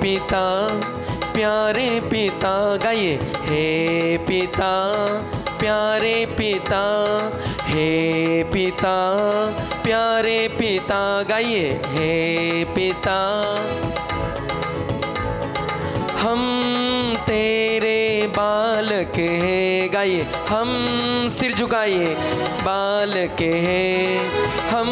पिता प्यारे पिता, गाइए। हे पिता प्यारे पिता, हे पिता प्यारे पिता, गाइए। हे पिता हम तेरे बालक हैं, गाइए। हम सिर झुकाइए, बालक हैं हम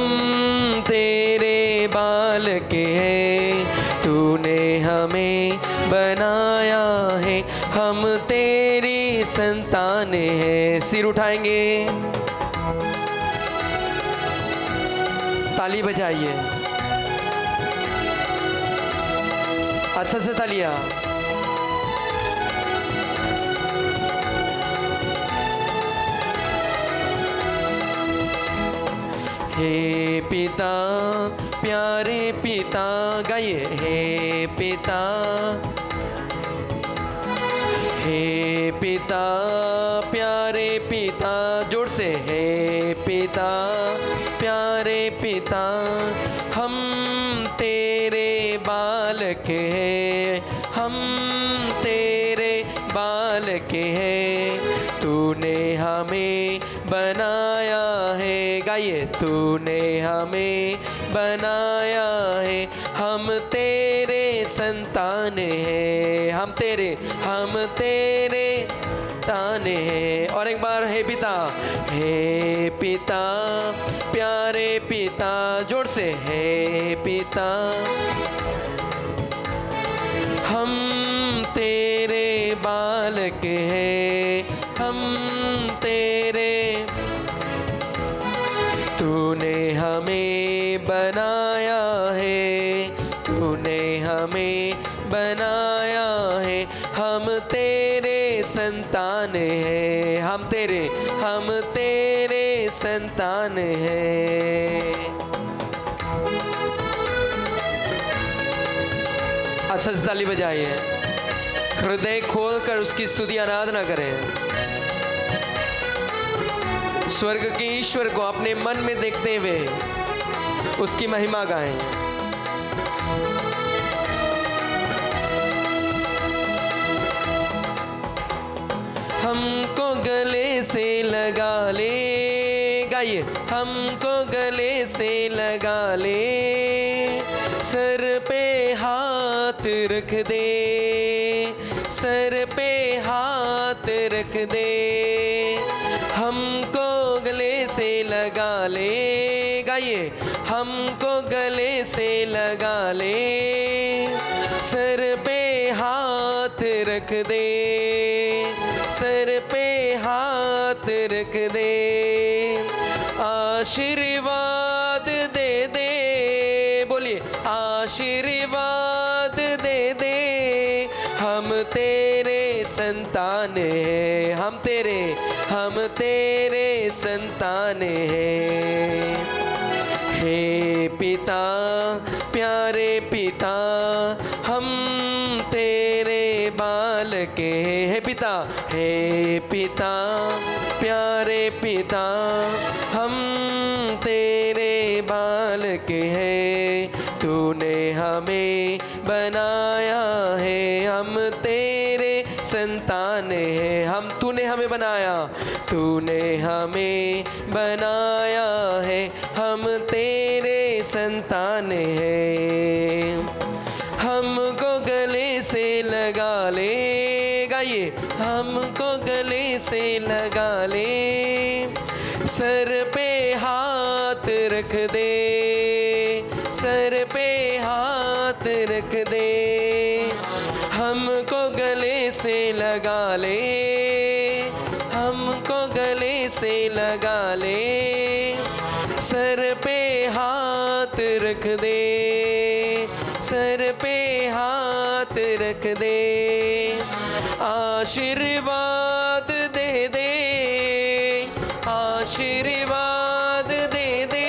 तेरे बालक हैं, तूने हमें बनाया है, हम तेरी संतान हैं। सिर उठाएंगे, ताली बजाइए, अच्छा से तालियां। हे पिता प्यारे पिता, गाइए। हे पिता हे पिता प्यारे पिता, जोर से। हे पिता प्यारे पिता हम तेरे बालक हैं, हम तेरे बालक हैं, तूने हमें बनाया है, गाइए। तूने हमें बनाया है, हम तेरे संतान हैं, हम तेरे संतान हैं। और एक बार, हे पिता प्यारे पिता, जोर से। हे पिता हम तेरे बालक हैं, हम तेरे, तूने हमें बनाया है, तूने हमें बनाया है, हम तेरे संतान हैं, हम तेरे संतान हैं। अच्छा से ताली बजाइए, हृदय खोलकर उसकी स्तुति आराधना करें। स्वर्ग के ईश्वर को अपने मन में देखते हुए उसकी महिमा गाएं। हमको गले से लगा ले, गाइए। हमको गले से लगा ले, सर पे हाथ रख दे, सर पे हाथ रख दे, हमको गले से लगा ले, गाइए। हमको गले से लगा ले, सर पे हाथ रख दे, सर पे हाथ रख दे, आशीर्वाद दे दे, बोलिए। आशीर्वाद दे दे, हम तेरे संतान हैं, हम तेरे संतान हैं। हे पिता प्यारे पिता हम तेरे बालक हैं, हे पिता प्यारे पिता हम तेरे बालक हैं, तूने हमें बनाया है, हम तेरे संतान हैं, तूने हमें बनाया, तूने हमें बनाया है, हम तेरे संतान हैं। हमको गले से लगा ले, गाइए। हमको गले से लगा ले, सर पे हाथ रख दे, सर पे हाथ रख दे, हमको गले से लगा ले, हमको गले से लगा ले, सर पे हाथ रख दे, सर पे हाथ रख दे, आशीर्वाद दे दे, आशीर्वाद दे दे,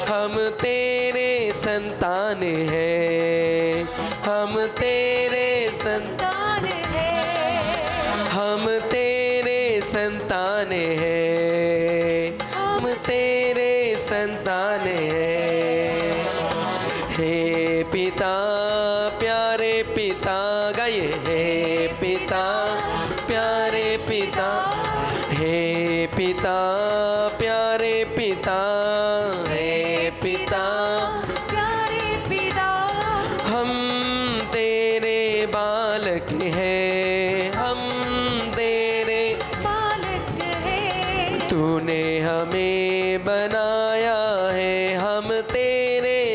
हम तेरे संतान हैं, हम तेरे संतान हैं, हम तेरे संतान हैं, हम तेरे संतान हैं। हे पिता प्यारे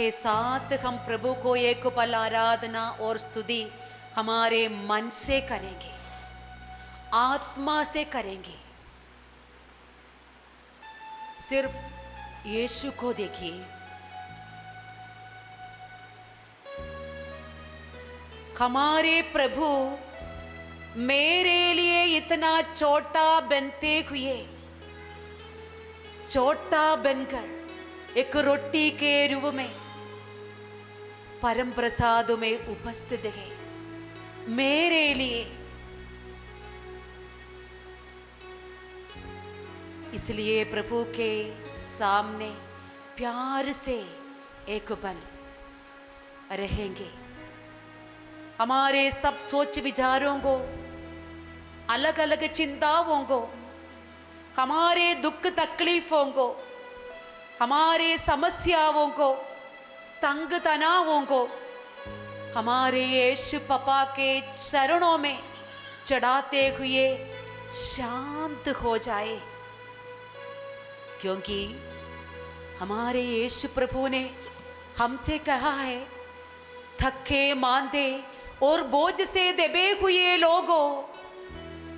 के साथ हम प्रभु को एक पल आराधना और स्तुति हमारे मन से करेंगे, आत्मा से करेंगे। सिर्फ यीशु को देखिए, हमारे प्रभु मेरे लिए इतना छोटा बनते हुए, छोटा बनकर एक रोटी के रूप में परम प्रसाद में उपस्थित है मेरे लिए। इसलिए प्रभु के सामने प्यार से एक पल रहेंगे। हमारे सब सोच विचारों को, अलग अलग चिंताओं को, हमारे दुख तकलीफों को, हमारे समस्याओं को, तंग तनावों को हमारे यीशु पापा के चरणों में चढ़ाते हुए शांत हो जाए, क्योंकि हमारे यीशु प्रभु ने हमसे कहा है, थके मांदे और बोझ से दबे हुए लोगों,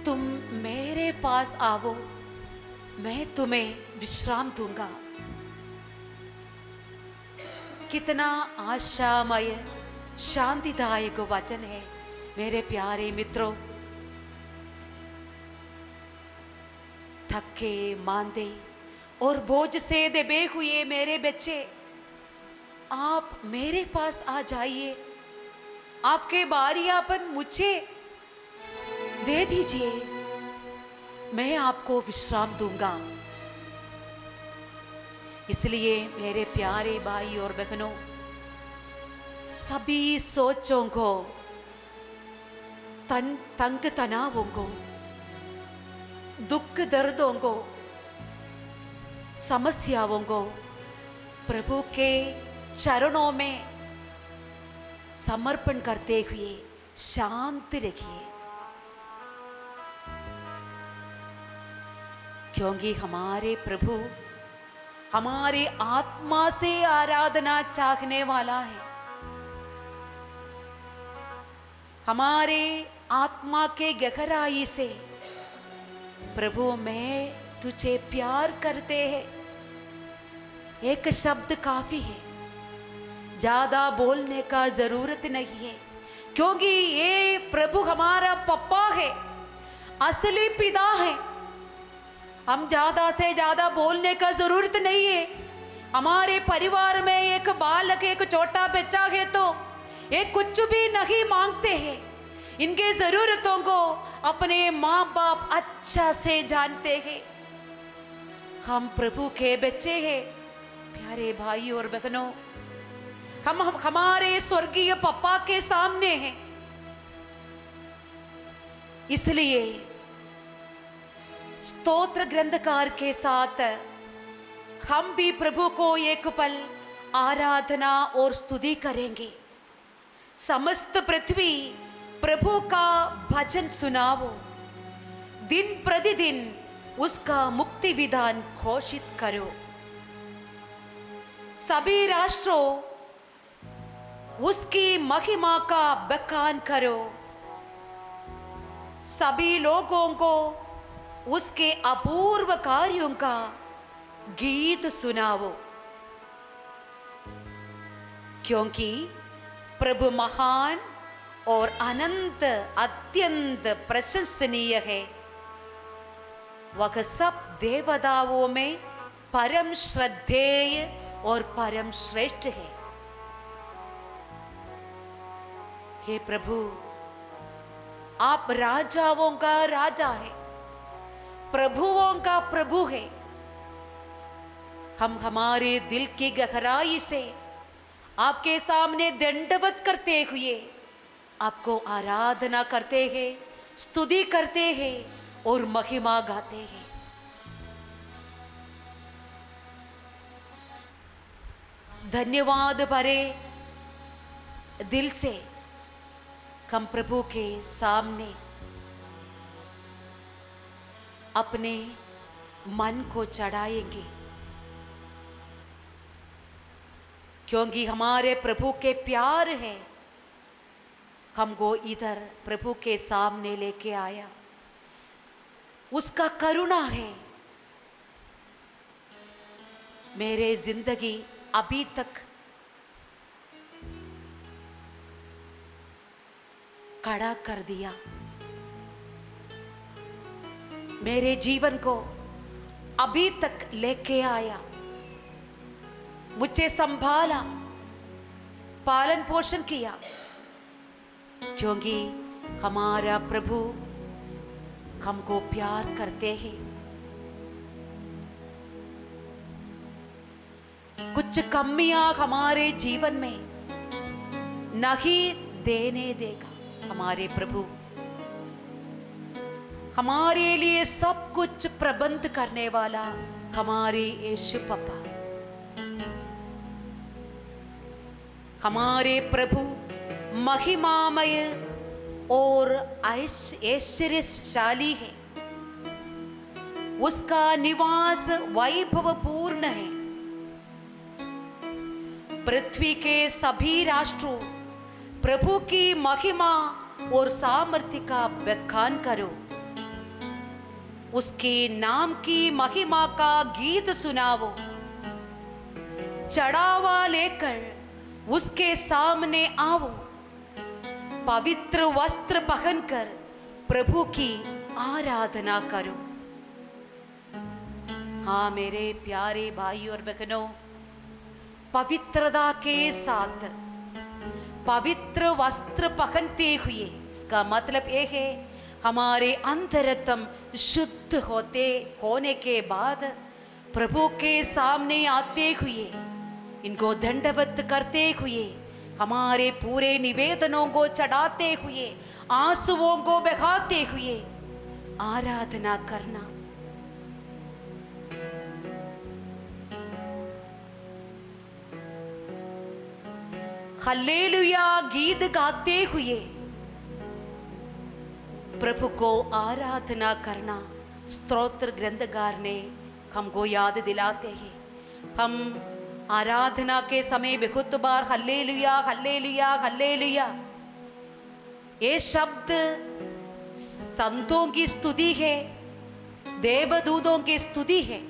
तुम मेरे पास आओ, मैं तुम्हें विश्राम दूंगा। कितना आशामय शांतिदायक वचन है मेरे प्यारे मित्रों। थके मांदे और बोझ से दबे हुए मेरे बच्चे, आप मेरे पास आ जाइए, आपके बारियापन मुझे दे दीजिए, मैं आपको विश्राम दूंगा। इसलिए मेरे प्यारे भाई और बहनों, सभी सोचों को, तंग तनावों को, दुख दर्दों को, समस्याओं को प्रभु के चरणों में समर्पण करते हुए शांत रखिए, क्योंकि हमारे प्रभु हमारे आत्मा से आराधना चाहने वाला है। हमारे आत्मा के गहराई से प्रभु मैं तुझे प्यार करते हैं, एक शब्द काफी है, ज्यादा बोलने का जरूरत नहीं है, क्योंकि ये प्रभु हमारा पप्पा है, असली पिता है। हम ज्यादा से ज्यादा बोलने का जरूरत नहीं है। हमारे परिवार में एक बालक, एक छोटा बच्चा है तो ये कुछ भी नहीं मांगते हैं, इनके जरूरतों को अपने माँ बाप अच्छा से जानते हैं। हम प्रभु के बच्चे हैं प्यारे भाई और बहनों, हम हमारे स्वर्गीय पापा के सामने हैं। इसलिए स्तोत्र ग्रंथकार के साथ हम भी प्रभु को एक पल आराधना और स्तुति करेंगे। समस्त पृथ्वी प्रभु का भजन सुनाओ, दिन प्रतिदिन उसका मुक्ति विधान घोषित करो। सभी राष्ट्रों उसकी महिमा का बखान करो, सभी लोगों को उसके अपूर्व कार्यों का गीत सुनाओ, क्योंकि प्रभु महान और अनंत अत्यंत प्रशंसनीय है। वह सब देवताओं में परम श्रद्धेय और परम श्रेष्ठ है। हे प्रभु, आप राजाओं का राजा है, प्रभुओं का प्रभु है। हम हमारे दिल की गहराई से आपके सामने दंडवत करते हुए आपको आराधना करते हैं, स्तुति करते हैं और महिमा गाते हैं। धन्यवाद भरे दिल से हम प्रभु के सामने अपने मन को चढ़ाएंगे, क्योंकि हमारे प्रभु के प्यार है, हमको इधर प्रभु के सामने लेके आया। उसका करुणा है। मेरे जिंदगी अभी तक खड़ा कर दिया, मेरे जीवन को अभी तक लेके आया, मुझे संभाला, पालन पोषण किया, क्योंकि हमारा प्रभु हमको प्यार करते हैं। कुछ कमियां हमारे जीवन में नहीं देने देगा हमारे प्रभु। हमारे लिए सब कुछ प्रबंध करने वाला हमारे यीशु पापा, हमारे प्रभु महिमामय और ऐश्वर्यशाली है। उसका निवास वैभवपूर्ण है। पृथ्वी के सभी राष्ट्रों प्रभु की महिमा और सामर्थ्य का बखान करो। उसके नाम की महिमा का गीत सुनाओ। चढ़ावा लेकर उसके सामने आओ। पवित्र वस्त्र पहनकर प्रभु की आराधना करो। हाँ मेरे प्यारे भाई और बहनों, पवित्रता के साथ पवित्र वस्त्र पहनते हुए, इसका मतलब यह है हमारे अंतरतम शुद्ध होने के बाद प्रभु के सामने आते हुए, इनको दंडवत करते हुए, हमारे पूरे निवेदनों को चढ़ाते हुए, आंसुओं को बहाते हुए आराधना करना। हल्लेलुया गीत गाते हुए प्रभु को आराधना करना स्तोत्र ग्रंथकार ने हमको याद दिलाते हैं। हम आराधना के समय बहुत बार हल्लेलुया हल्लेलुया हल्लेलुया, ये शब्द संतों की स्तुति है, देवदूतों की स्तुति है।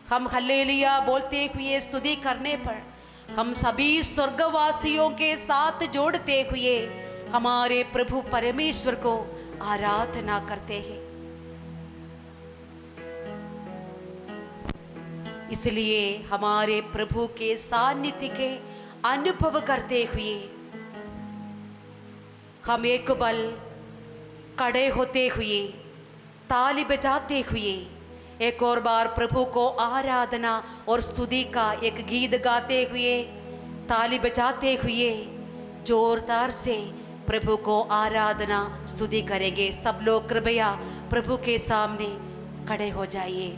हम हल्लेलुया बोलते हुए स्तुति करने पर हम सभी स्वर्गवासियों के साथ जोड़ते हुए हमारे प्रभु परमेश्वर को आराधना करते हैं। इसलिए हमारे प्रभु के सानिध्य के अनुभव करते हुए हम एक बल खड़े होते हुए, ताली बजाते हुए एक और बार प्रभु को आराधना और स्तुति का एक गीत गाते हुए, ताली बजाते हुए जोरदार से प्रभु को आराधना स्तुति करेंगे। सब लोग कृपया प्रभु के सामने खड़े हो जाइए।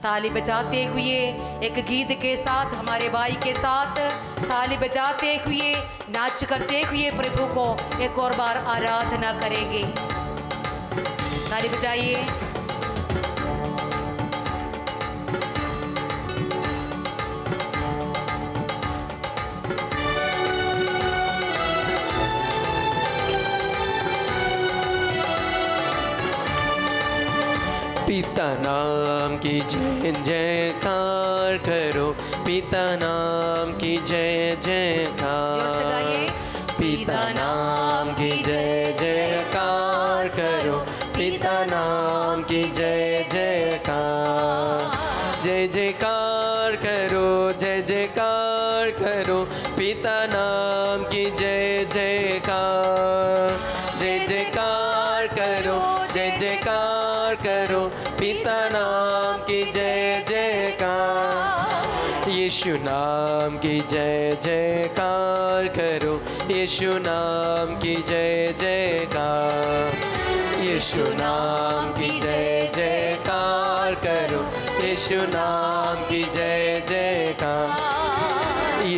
ताली बजाते हुए एक गीत के साथ, हमारे भाई के साथ ताली बजाते हुए, नाच करते हुए प्रभु को एक और बार आराधना करेंगे। ताली बजाइए। पिता नाम की जय जयकार करो, पिता नाम की जय जयकार, पिता नाम की जय जयकार करो, पिता नाम की जय जयकार, जय जयकार करो, जय जयकार करो, पिता नाम की जय जयकार, जय जयकार करो, जय जयकार करो, पिता नाम की जय जयकार। यीशु नाम की जय जयकार करो, यीशु नाम की जय जयकार, यीशु नाम की जय जयकार करो, यीशु नाम की जय जयकार,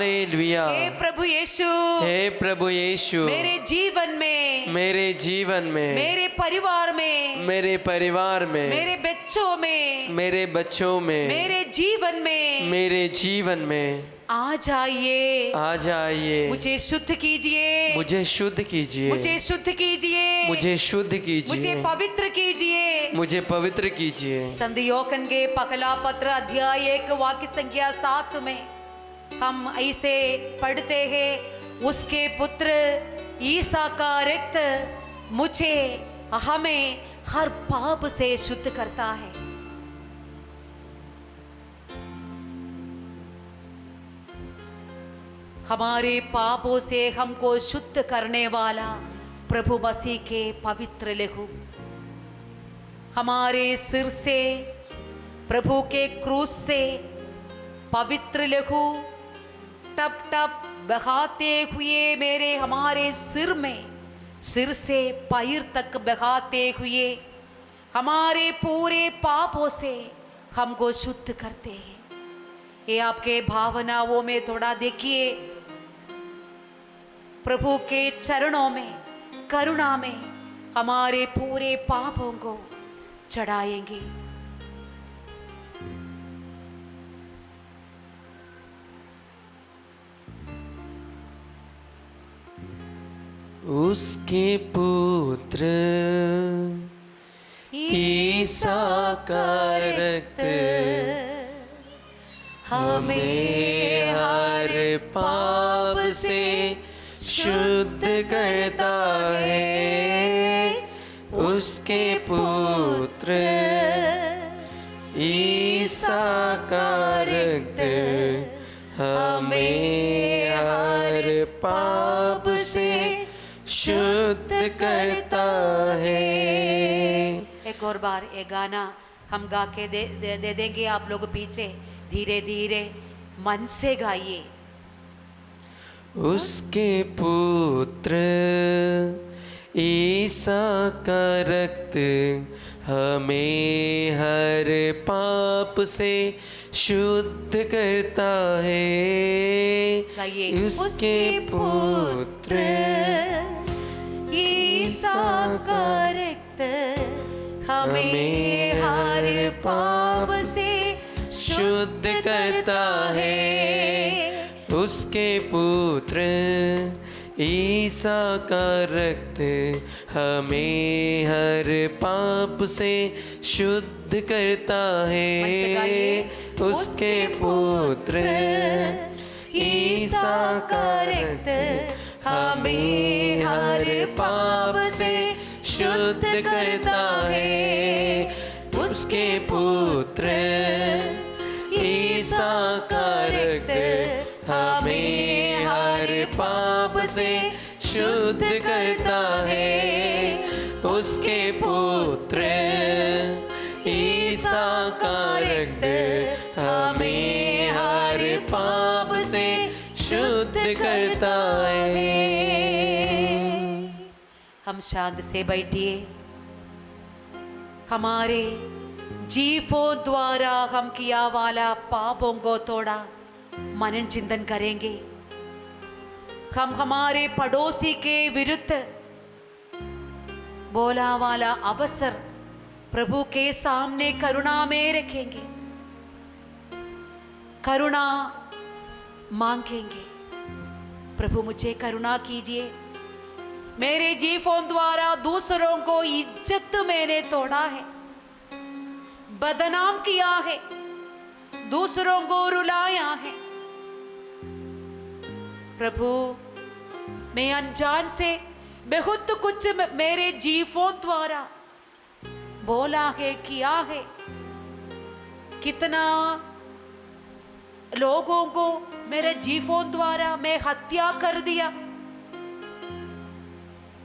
हालेलुया। हे प्रभु यीशु, हे प्रभु यीशु, मेरे जीवन में, मेरे जीवन में, मेरे परिवार में, मेरे परिवार में, मेरे बच्चों में, मेरे बच्चों में, मेरे जीवन में मेरे जीवन में आ जाइए। आ जाइए। मुझे शुद्ध कीजिए, मुझे शुद्ध कीजिए, मुझे शुद्ध कीजिए, मुझे शुद्ध मुझे कीजिए, पवित्र कीजिए। मुझे पवित्र कीजिए। संत योहन के पहला पत्र अध्याय 1 वाक्य संख्या 7 में हम ऐसे पढ़ते हैं, उसके पुत्र ईसा का रक्त मुझे, हमें हर पाप से शुद्ध करता है। हमारे पापों से हमको शुद्ध करने वाला प्रभु मसीह के पवित्र लहू हमारे सिर से, प्रभु के क्रूस से पवित्र लहू टप टप बहाते हुए मेरे हमारे सिर में, सिर से पैर तक बहाते हुए हमारे पूरे पापों से हमको शुद्ध करते हैं। ये आपके भावनाओं में थोड़ा देखिए, प्रभु के चरणों में, करुणा में हमारे पूरे पापों को चढ़ाएंगे। उसके पुत्र ईसा का रक्त हमें हर पाप से शुद्ध करता है। उसके पुत्र ईसा का रक्त हमें हर पाप से शुद्ध करता है। एक और बार ये गाना हम गा के दे देंगे, आप लोग पीछे धीरे धीरे मन से गाइए। उसके पुत्र ईसा का रक्त हमें हर पाप से शुद्ध करता है। गाइए। उसके पुत्र ईसा का रक्त हमें हर पाप से शुद्ध करता है। उसके पुत्र ईसा का रक्त हमें हर पाप से शुद्ध करता है। उसके पुत्र ईसा का रक्त हमें हर पाप से शुद्ध करता है। उसके पुत्र ईसा का रक्त हमें हर पाप से शुद्ध करता है। उसके पुत्र ईसा का रक्त हमें हर पाप से शुद्ध करता है। हम शांत से बैठिए। हमारे जीवों द्वारा हम किया वाला पापों को थोड़ा मनन चिंतन करेंगे। हम हमारे पड़ोसी के विरुद्ध बोला वाला अवसर प्रभु के सामने करुणा में रखेंगे, करुणा मांगेंगे। प्रभु मुझे करुणा कीजिए, मेरे जीवों द्वारा दूसरों को इज्जत मैंने तोड़ा है, बदनाम किया है, दूसरों को रुलाया है। प्रभु मैं अनजान से बहुत कुछ मेरे जीवों द्वारा बोला है, किया है। कितना लोगों को मेरे जीवों द्वारा मैं हत्या कर दिया।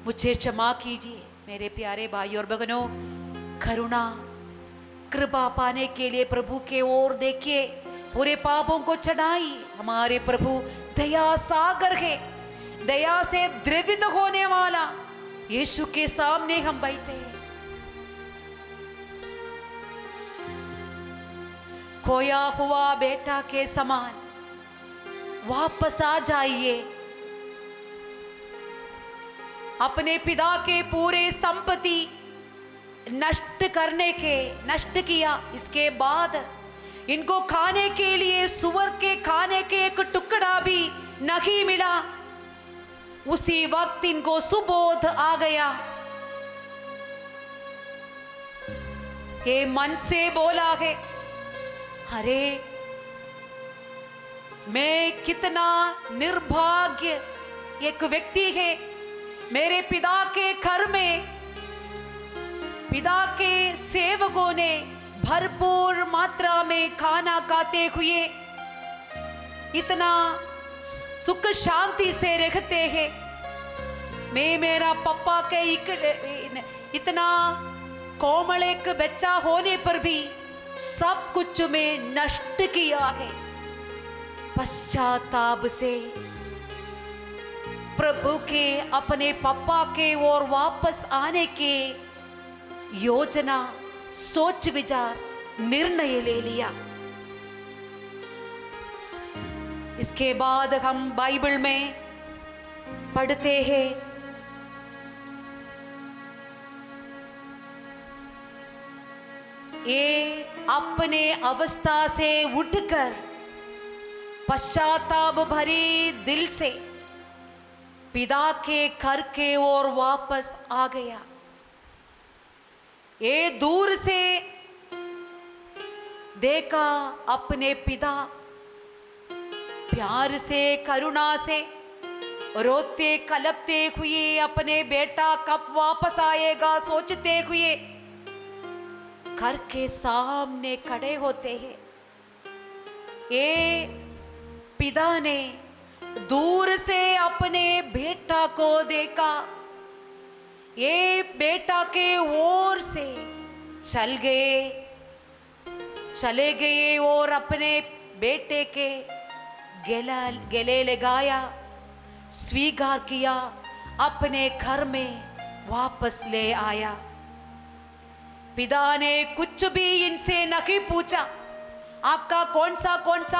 मुझे क्षमा कीजिए मेरे प्यारे भाई और बहनों। करुणा कृपा पाने के लिए प्रभु के ओर देखिए, पूरे पापों को चढ़ाई। हमारे प्रभु दया सागर है, दया से द्रवित होने वाला यीशु के सामने हम बैठे हैं। खोया हुआ बेटा के समान वापस आ जाइए। अपने पिता के पूरे संपत्ति नष्ट किया। इसके बाद इनको खाने के लिए सुअर के खाने के एक टुकड़ा भी नहीं मिला। उसी वक्त इनको सुबोध आ गया। ये मन से बोला है, अरे मैं कितना निर्भाग्य एक व्यक्ति है। मेरे पिता के घर में पिता के सेवकों ने भरपूर मात्रा में खाना खाते हुए इतना सुख शांति से रहते हैं। मैं मेरा पापा के इतना कोमल एक बच्चा होने पर भी सब कुछ में नष्ट किया है। पश्चाताप से प्रभु के अपने पापा के ओर वापस आने के योजना, सोच विचार, निर्णय ले लिया। इसके बाद हम बाइबल में पढ़ते हैं, ये अपने अवस्था से उठकर पश्चाताप भरी दिल से पिता के घर के ओर वापस आ गया। ये दूर से देखा अपने पिता प्यार से, करुणा से रोते कलपते हुए अपने बेटा कब वापस आएगा सोचते हुए घर के सामने खड़े होते हैं। ये पिता ने दूर से अपने बेटा को देखा। ये बेटा के ओर से चले गए और अपने बेटे के गले लगाया, स्वीकार किया, अपने घर में वापस ले आया। पिता ने कुछ भी इनसे नहीं पूछा, आपका कौन सा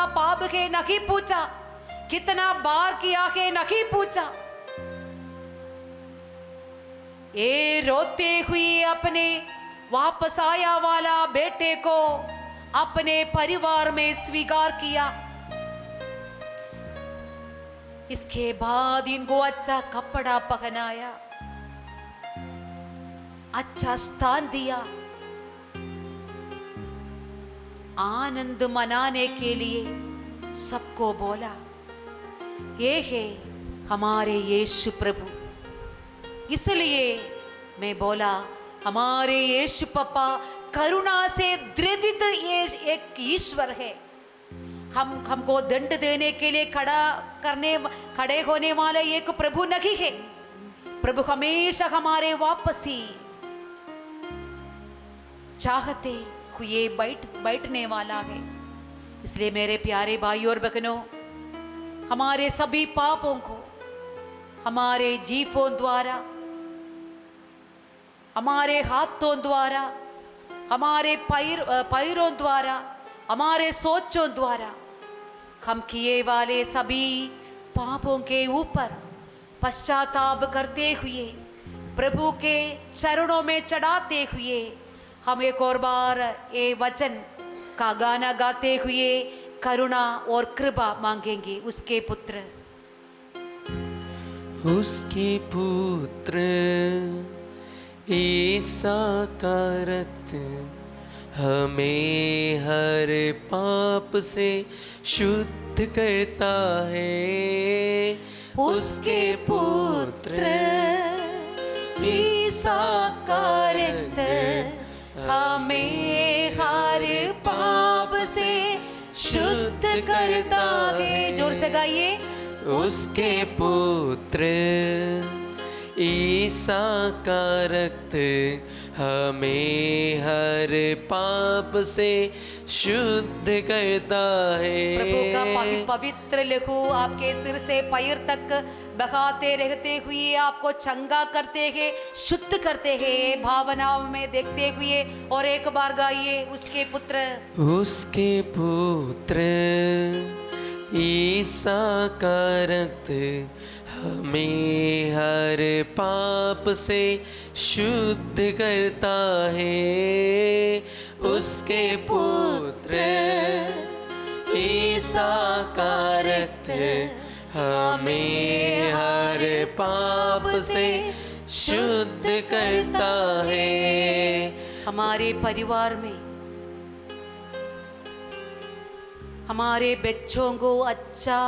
पाप है नहीं पूछा, कितना बार किया है नहीं पूछा। ये रोते हुए अपने वापस आया वाला बेटे को अपने परिवार में स्वीकार किया। इसके बाद इनको अच्छा कपड़ा पहनाया, अच्छा स्थान दिया, आनंद मनाने के लिए सबको बोला, ये है हमारे यीशु प्रभु। इसलिए मैं बोला, हमारे यीशु पापा करुणा से द्रवित एक ईश्वर है। हमको दंड देने के लिए खड़े होने वाला एक प्रभु नहीं है। प्रभु हमेशा हमारे वापस ही चाहते हुए बैठने वाला है। इसलिए मेरे प्यारे भाइयों और बहनों, हमारे सभी पापों को हमारे जीभों द्वारा, हमारे हाथों द्वारा, हमारे पैरों द्वारा, हमारे सोचों द्वारा हम किए वाले सभी पापों के ऊपर पश्चाताप करते हुए प्रभु के चरणों में चढ़ाते हुए हम एक और बार ये वचन का गाना गाते हुए करुणा और कृपा मांगेंगे। उसके पुत्र ईसा का रक्त हमें हर पाप से शुद्ध करता है। उसके पुत्र ईसा का रक्त हमें हर पाप से शुद्ध करता है। जोर से गाइए। उसके पुत्र ईसा का रक्त हमें हर पाप से शुद्ध करता है। प्रभु का पवित्र लहू आपके सिर से पैर तक बहाते रहते हुए आपको चंगा करते हैं, शुद्ध करते हैं, भावनाओं में देखते हुए। और एक बार गाइए, उसके पुत्र ईसा का रक्त हमें हर पाप से शुद्ध करता है। उसके पुत्र ईसा का रक्त हमें हर पाप से शुद्ध करता है। हमारे परिवार में हमारे बच्चों को अच्छा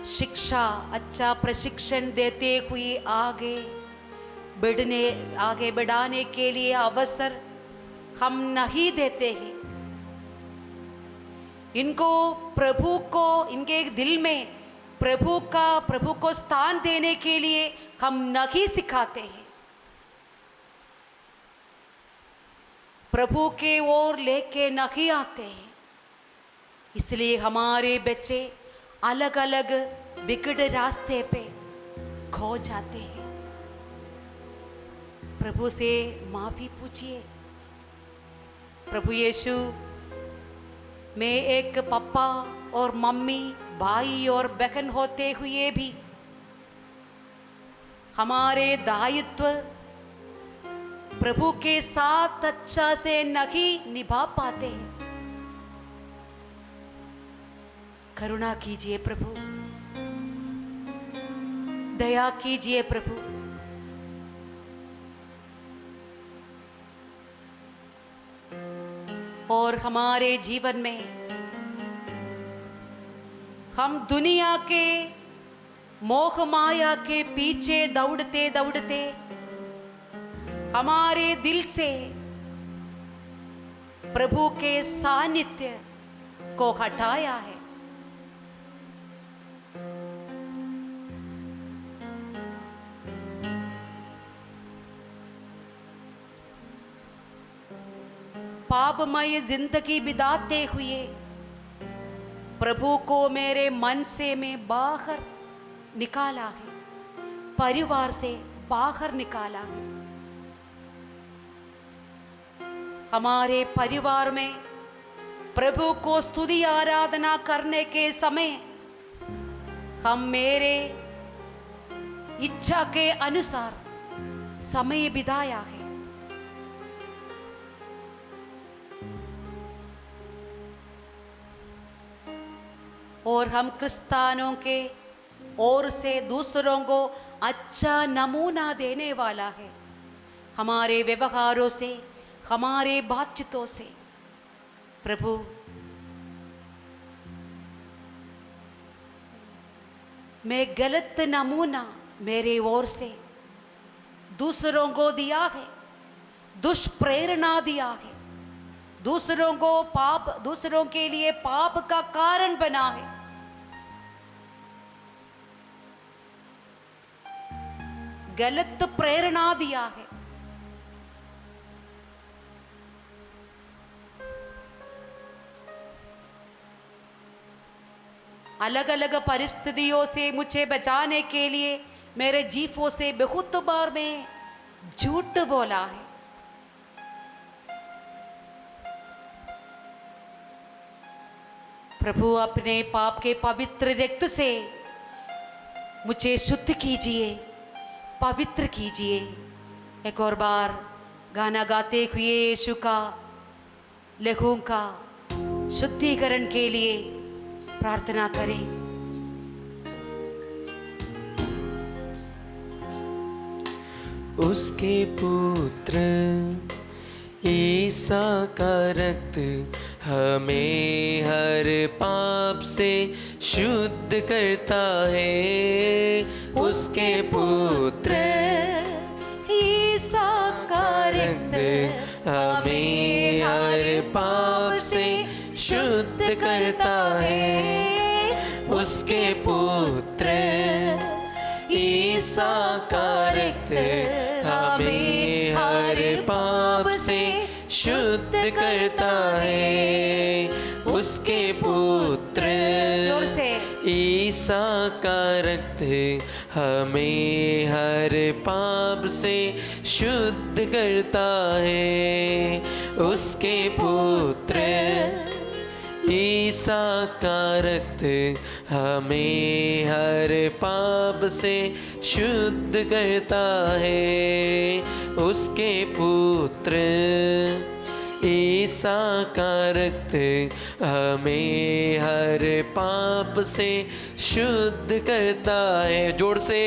शिक्षा, अच्छा प्रशिक्षण देते हुए आगे बढ़ाने के लिए अवसर हम नहीं देते हैं। इनको प्रभु को, इनके दिल में प्रभु को स्थान देने के लिए हम नहीं सिखाते हैं। प्रभु के ओर लेके नहीं आते हैं। इसलिए हमारे बच्चे अलग अलग बिगड़े रास्ते पे खो जाते हैं। प्रभु से माफी पूछिए। प्रभु यीशु, मैं एक पापा और मम्मी, भाई और बहन होते हुए भी हमारे दायित्व प्रभु के साथ अच्छा से नहीं निभा पाते हैं। करुणा कीजिए प्रभु, दया कीजिए प्रभु। और हमारे जीवन में हम दुनिया के मोह माया के पीछे दौड़ते दौड़ते हमारे दिल से प्रभु के सानिध्य को हटाया है। पापमय जिंदगी बिताते हुए प्रभु को मेरे मन से मैं बाहर निकाला है, परिवार से बाहर निकाला है। हमारे परिवार में प्रभु को स्तुति आराधना करने के समय हम मेरे इच्छा के अनुसार समय बिताया है। और हम क्रिस्तानों के ओर से दूसरों को अच्छा नमूना देने वाला है। हमारे व्यवहारों से, हमारे बातचीतों से प्रभु मैं गलत नमूना मेरे ओर से दूसरों को दिया है, दुष्प्रेरणा दिया है, दूसरों के लिए पाप का कारण बना है। गलत प्रेरणा दिया है। अलग अलग परिस्थितियों से मुझे बचाने के लिए मेरे जीवों से बहुत बार मैं झूठ बोला है। प्रभु अपने पाप के पवित्र रक्त से मुझे शुद्ध कीजिए, पवित्र कीजिए। एक और बार गाना गाते हुए यीशु का लहू का शुद्धिकरण के लिए प्रार्थना करें। उसके पुत्र ईसा का रक्त हमें हर पाप से शुद्ध करता है। उसके पुत्र ईसा का रक्त हमें हर पाप से शुद्ध करता है। उसके पुत्र ईसा का रक्त हमें हर पाप से शुद्ध करता है। उसके पुत्र ईसा का रक्त हमें हर पाप से शुद्ध करता है। उसके पुत्र ईसा का रक्त हमें हर पाप से शुद्ध करता है। उसके पुत्र ईसा का रक्त हमें हर पाप से शुद्ध करता है। जोर से,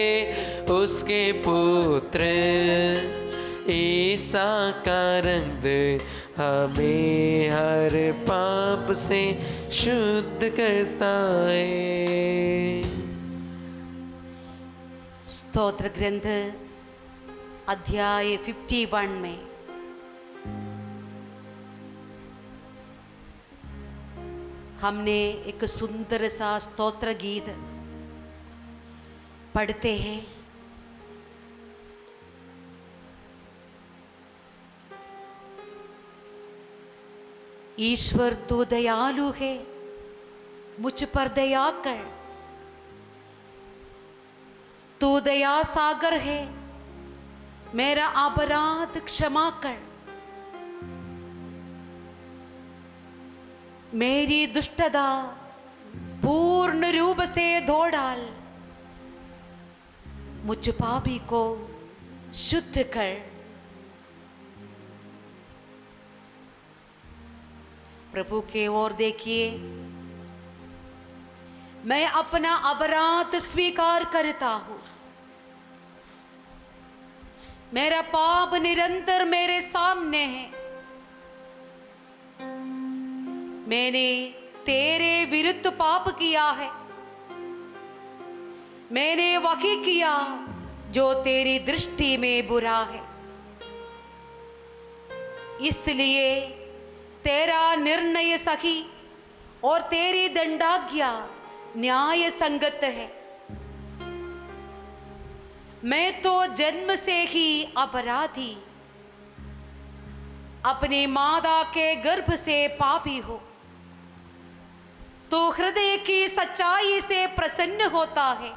उसके पुत्र ईसा का रक्त हमें हर पाप से शुद्ध करता है। स्तोत्र ग्रंथ अध्याय 51 में हमने एक सुंदर सा स्तोत्र गीत पढ़ते हैं। ईश्वर तू दयालु है, मुझ पर दया कर। तू दया सागर है, मेरा अपराध क्षमा कर। मेरी दुष्टता पूर्ण रूप से धो डाल, मुझ पापी को शुद्ध कर। प्रभु के ओर देखिए। मैं अपना अपराध स्वीकार करता हूं। मेरा पाप निरंतर मेरे सामने है। मैंने तेरे विरुद्ध पाप किया है। मैंने वही किया जो तेरी दृष्टि में बुरा है। इसलिए तेरा निर्णय सही और तेरी दंडाज्ञा न्याय संगत है। मैं तो जन्म से ही अपराधी, अपनी माता के गर्भ से पापी हो। तो हृदय की सच्चाई से प्रसन्न होता है।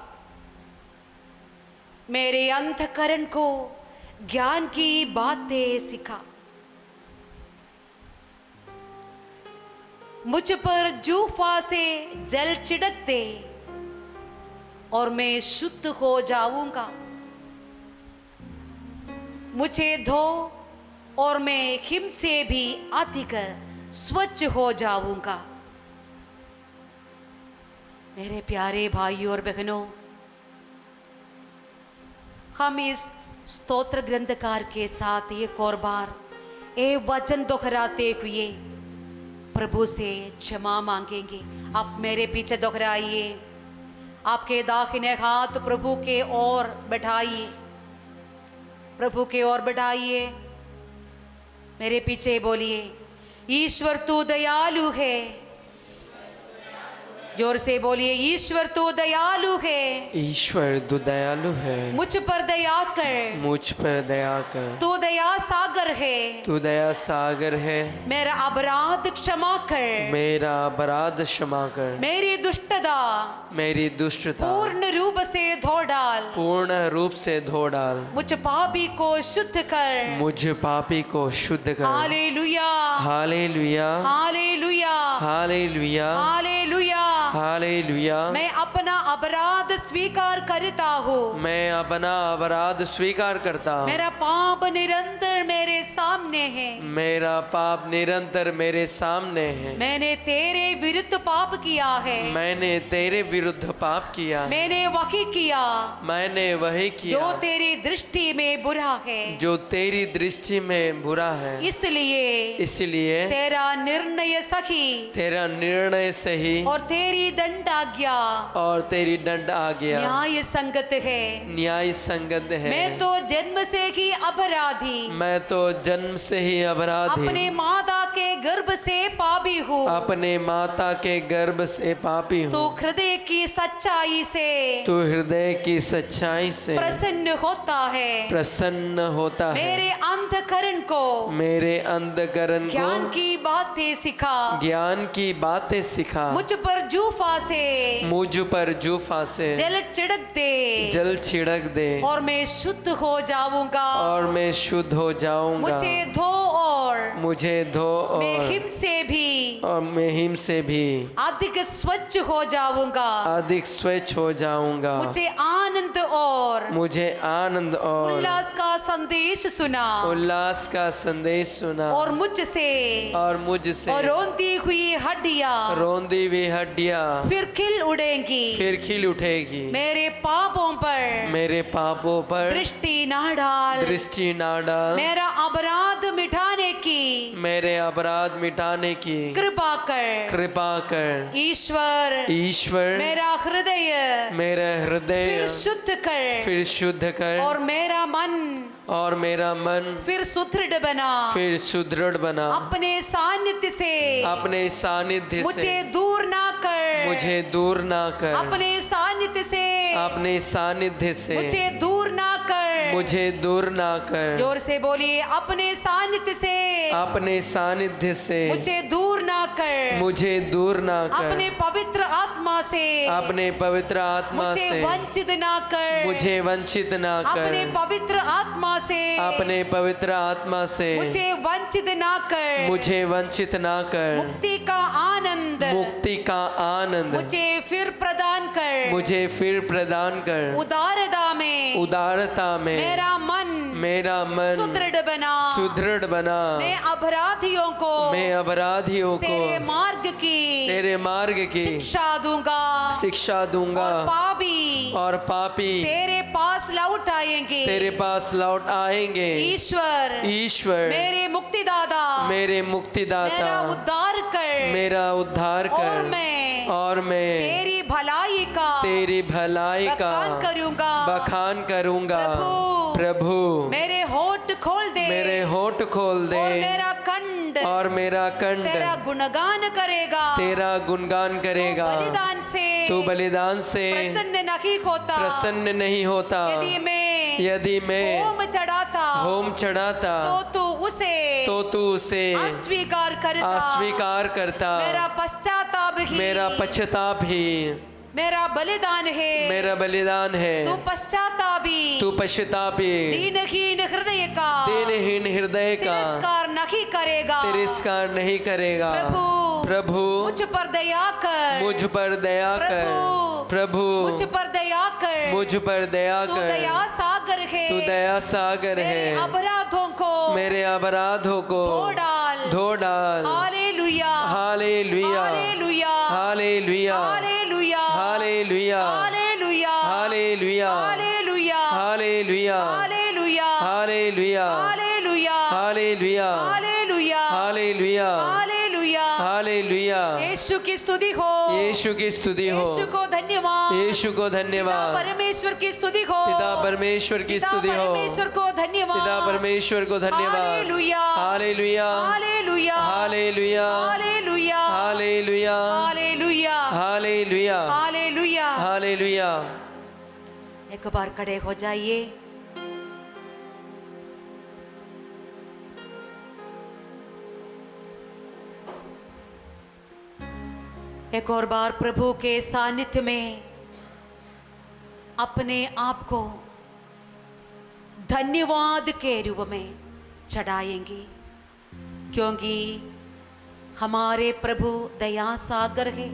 मेरे अंतःकरण को ज्ञान की बातें सिखा। मुझ पर जूफा से जल छिड़क दे और मैं शुद्ध हो जाऊंगा। मुझे धो और मैं हिम से भी अधिक स्वच्छ हो जाऊंगा। मेरे प्यारे भाइयों और बहनों, हम इस स्तोत्र ग्रंथकार के साथ एक और बार ये वचन दोहराते हुए प्रभु से क्षमा मांगेंगे। आप मेरे पीछे दोहराइए। आपके दाहिने हाथ प्रभु के ओर बैठाइए। प्रभु के ओर बैठाइए। मेरे पीछे बोलिए, ईश्वर तू दयालु है। जोर से बोलिए, ईश्वर तू दयालु है। ईश्वर तू दयालु है। मुझ पर दया कर। मुझ पर दया कर। तू दया सागर है। तू दया सागर है। मेरा अपराध क्षमा कर। मेरा अपराध क्षमा कर। मेरी दुष्टता पूर्ण रूप से धो डाल। पूर्ण रूप से धो डाल। मुझ पापी को शुद्ध कर। मुझ पापी को शुद्ध कर। Hallelujah, hallelujah, hallelujah, hallelujah, hallelujah, hallelujah. मैं अपना अपराध स्वीकार करता हूँ। मैं अपना अपराध स्वीकार करता हूँ। मेरा पाप निरंतर मेरे सामने है। मेरा पाप निरंतर मेरे सामने है। मैंने तेरे विरुद्ध पाप किया है। मैंने तेरे विरुद्ध पाप किया। मैंने वही किया। मैंने वही किया जो तेरी दृष्टि में बुरा है। जो तेरी दृष्टि में बुरा है। इसलिए तेरा निर्णय सही। तेरा निर्णय सही और तेरी दंडाज्ञा और तेरी दंड आज्ञा न्याय संगत है। न्याय संगत है। मैं तो जन्म से ही अपराधी। मैं तो जन्म से ही अपराधी। अपने माता के गर्भ से पापी हूँ। अपने माता के गर्भ से पापी हूँ। तू हृदय की सच्चाई से तू हृदय की सच्चाई से प्रसन्न होता है। प्रसन्न होता है। मेरे अंतःकरण को ज्ञान की बातें सिखा। ज्ञान की बातें सिखा। मुझ पर जूफा से जल छिड़क दे और मैं शुद्ध हो जाऊंगा। मुझे धो और मैं हिम से भी और मैं हिम से भी अधिक स्वच्छ हो जाऊंगा। अधिक स्वच्छ हो जाऊंगा। मुझे आनंद और उल्लास का संदेश सुना और मुझसे और रोंदी हुई हड्डियां फिर खिल उठेगी। मेरे पापों पर दृष्टि ना डाल। मेरा अपराध मिटाने की कृपा कर। ईश्वर मेरा हृदय फिर शुद्ध कर और मेरा मन फिर सुदृढ़ बना। अपने सानिध्य से मुझे दूर ना कर। अपने सानिध्य से मुझे दूर ना कर। जोर से बोलिए, अपने सानिध्य से मुझे दूर ना कर। अपने पवित्र आत्मा से वंचित ना कर। अपने पवित्र आत्मा से मुझे वंचित ना कर। मुक्ति का आनंद मुझे फिर प्रदान कर। उदारता में मेरा मन सुदृढ़ बना। मैं अपराधियों को तेरे मार्ग की शिक्षा दूंगा और पापी तेरे पास लौट आएंगे। ईश्वर मेरे मुक्तिदाता मेरा उद्धार कर और मैं तेरी भलाई का बखान करूंगा। प्रभु मेरे होठ खोल दे और मेरा कंठ तेरा गुणगान करेगा। तू बलिदान से प्रसन्न नहीं होता। यदि मैं होम चढ़ाता तो तू उसे अस्वीकार करता। मेरा पश्चाताप ही मेरा बलिदान है। तू पश्चातापी दीनहीन हृदय का तिरस्कार नहीं करेगा। प्रभु मुझ पर दया कर। प्रभु मुझ पर दया कर। तू दया सागर है। मेरे अपराधों को धो डाल। Hallelujah hallelujah hallelujah hallelujah hallelujah hallelujah hallelujah hallelujah hallelujah hallelujah hallelujah hallelujah hallelujah hallelujah hallelujah hallelujah. Yeshu की स्तुति हो। यीशु को धन्यवाद। परमेश्वर की स्तुति हो। पिता परमेश्वर को धन्यवाद। Hallelujah hallelujah hallelujah hallelujah hallelujah hallelujah hallelujah hallelujah hallelujah. एक बार खड़े हो जाइए। एक और बार प्रभु के सानिध्य में अपने आप को धन्यवाद के रूप में चढ़ाएंगे, क्योंकि हमारे प्रभु दया सागर है,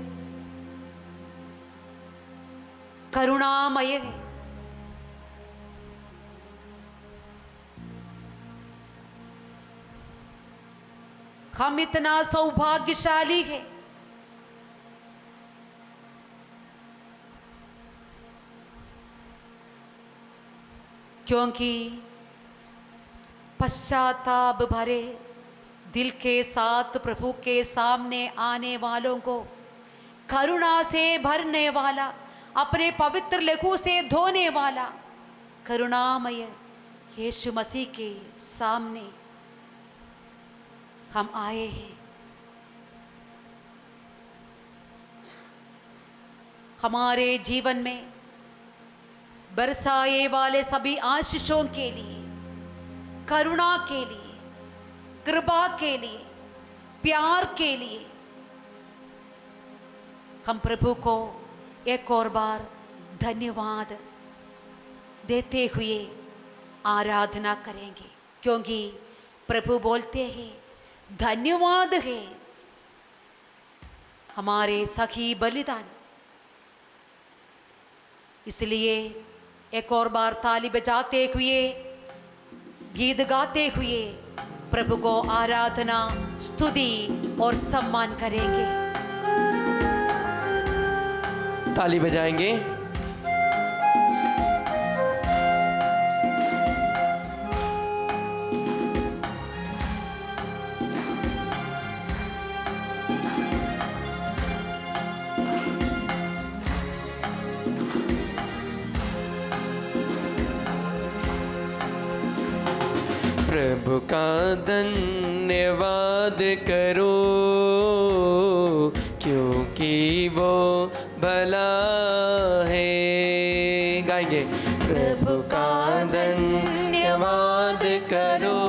करुणामय है। हम इतना सौभाग्यशाली है क्योंकि पश्चाताप भरे दिल के साथ प्रभु के सामने आने वालों को करुणा से भरने वाला, अपने पवित्र लहू से धोने वाला करुणामय यीशु मसीह के सामने हम आए हैं। हमारे जीवन में बरसाए वाले सभी आशीषों के लिए, करुणा के लिए, कृपा के लिए, प्यार के लिए हम प्रभु को एक और बार धन्यवाद देते हुए आराधना करेंगे, क्योंकि प्रभु बोलते हैं धन्यवाद है हमारे सखी बलिदान। इसलिए एक और बार ताली बजाते हुए, गीत गाते हुए प्रभु को आराधना, स्तुति और सम्मान करेंगे। ताली बजाएंगे। प्रभु का धन्यवाद करो क्योंकि वो भला है। गाएंगे। प्रभु का धन्यवाद करो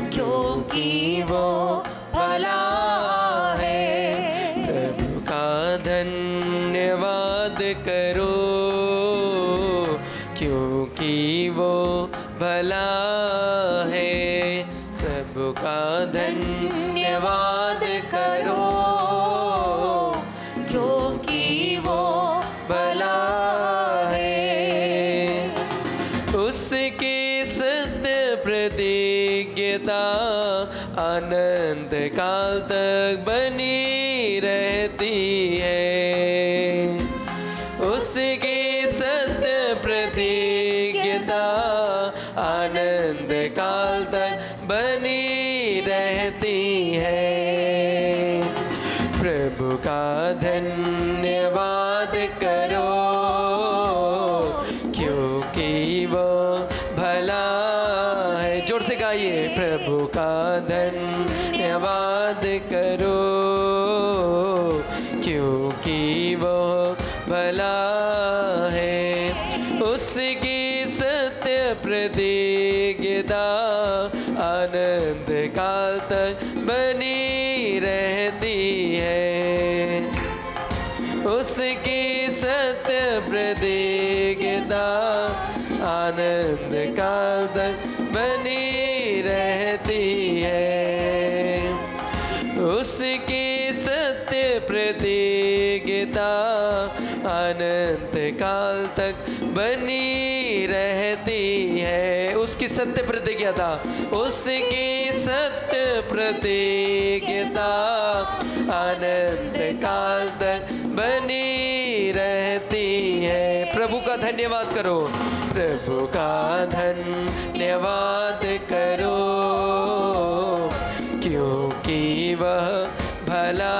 क्योंकि वो भला है। प्रभु का धन्यवाद करो क्योंकि वो भला है। प्रभु का धन्यवाद करो क्योंकि वो भला है। उसकी सत्य प्रतिज्ञता अनंत काल तक बनी रहती है। उसकी सत्य प्रतिज्ञता आनंद काल तक बनी रहती है। प्रभु का धन्यवाद करो क्योंकि वो भला है। जोर से गाइए। प्रभु का धन्यवाद करो क्योंकि वो भला है। उसकी सत्य प्रतिज्ञता आनंद काल तक बनी रहती है। उसकी सत्य प्रतिज्ञता आनंद काल तक बनी रहती है। उसकी सत्य प्रतिज्ञता अनंत काल तक बनी रहती है। उसकी सत्य प्रतिज्ञता, उसकी सत्य प्रतिज्ञता अनंत काल तक बनी रहती है। प्रभु का धन्यवाद करो। प्रभु का धन्यवाद करो क्योंकि वह भला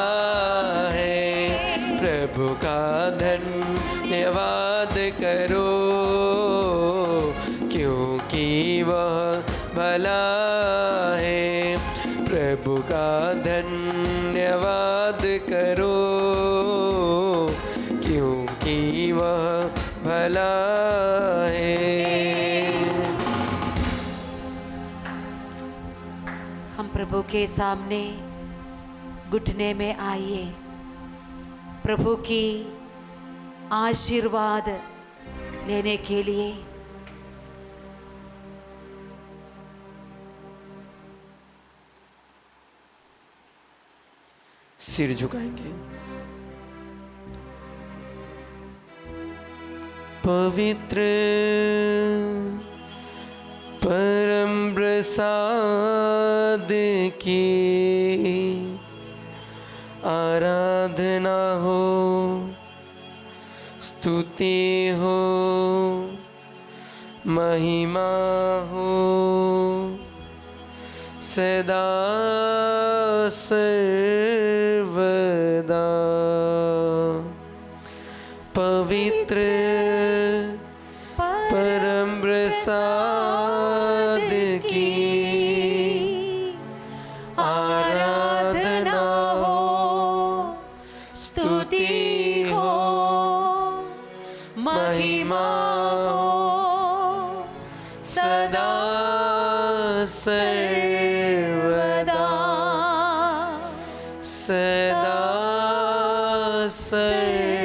है। प्रभु का धन्यवाद करो क्योंकि वह भला है। प्रभु का धन्यवाद करो क्योंकि वह भला है। हम प्रभु के सामने घुटने में आइए, प्रभु की आशीर्वाद लेने के लिए। सिर झुकाएंगे। पवित्र परम प्रसाद की आराधना हो, स्तुति हो, महिमा हो सदा सर्वदा। पवित्र परम प्रसाद की आराधना हो, स्तुति हो, महिमा हो सदा सर्वदा सदा सर्वदा।